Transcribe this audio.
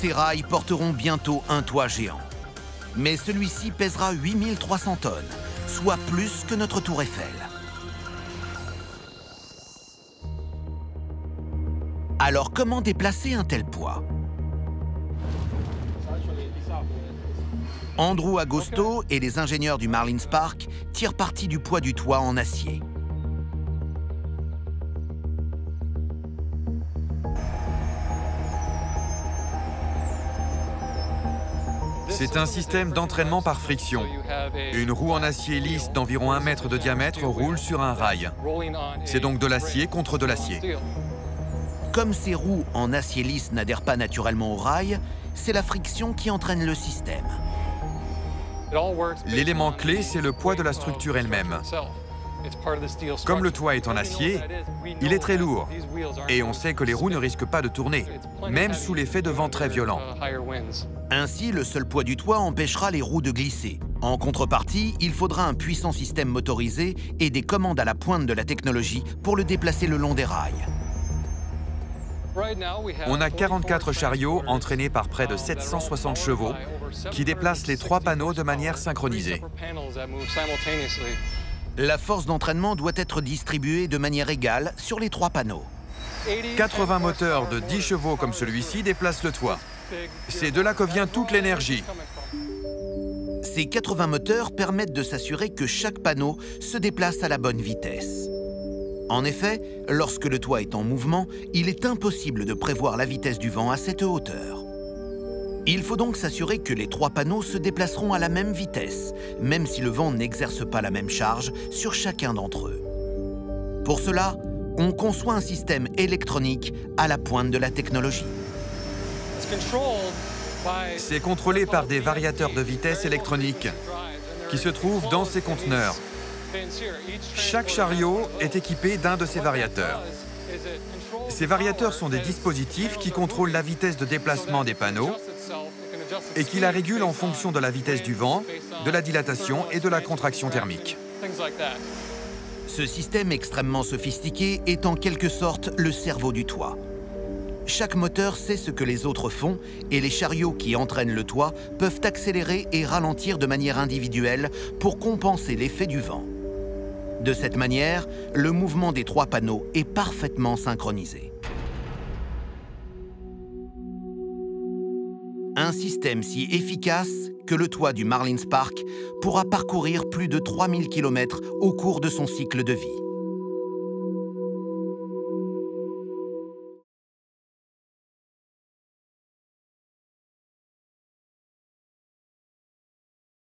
Ces rails porteront bientôt un toit géant. Mais celui-ci pèsera 8300 tonnes, soit plus que notre tour Eiffel. Alors comment déplacer un tel poids? Andrew Agosto et les ingénieurs du Marlins Park tirent parti du poids du toit en acier. C'est un système d'entraînement par friction. Une roue en acier lisse d'environ 1 mètre de diamètre roule sur un rail. C'est donc de l'acier contre de l'acier. Comme ces roues en acier lisse n'adhèrent pas naturellement au rail, c'est la friction qui entraîne le système. L'élément clé, c'est le poids de la structure elle-même. Comme le toit est en acier, il est très lourd. Et on sait que les roues ne risquent pas de tourner, même sous l'effet de vents très violents. Ainsi, le seul poids du toit empêchera les roues de glisser. En contrepartie, il faudra un puissant système motorisé et des commandes à la pointe de la technologie pour le déplacer le long des rails. On a 44 chariots entraînés par près de 760 chevaux qui déplacent les 3 panneaux de manière synchronisée. La force d'entraînement doit être distribuée de manière égale sur les 3 panneaux. 80 moteurs de 10 chevaux comme celui-ci déplacent le toit. C'est de là que vient toute l'énergie. Ces 80 moteurs permettent de s'assurer que chaque panneau se déplace à la bonne vitesse. En effet, lorsque le toit est en mouvement, il est impossible de prévoir la vitesse du vent à cette hauteur. Il faut donc s'assurer que les 3 panneaux se déplaceront à la même vitesse, même si le vent n'exerce pas la même charge sur chacun d'entre eux. Pour cela, on conçoit un système électronique à la pointe de la technologie. C'est contrôlé par des variateurs de vitesse électroniques qui se trouvent dans ces conteneurs. Chaque chariot est équipé d'un de ces variateurs. Ces variateurs sont des dispositifs qui contrôlent la vitesse de déplacement des panneaux et qui la régulent en fonction de la vitesse du vent, de la dilatation et de la contraction thermique. Ce système extrêmement sophistiqué est en quelque sorte le cerveau du toit. Chaque moteur sait ce que les autres font et les chariots qui entraînent le toit peuvent accélérer et ralentir de manière individuelle pour compenser l'effet du vent. De cette manière, le mouvement des 3 panneaux est parfaitement synchronisé. Un système si efficace que le toit du Marlins Park pourra parcourir plus de 3000 km au cours de son cycle de vie.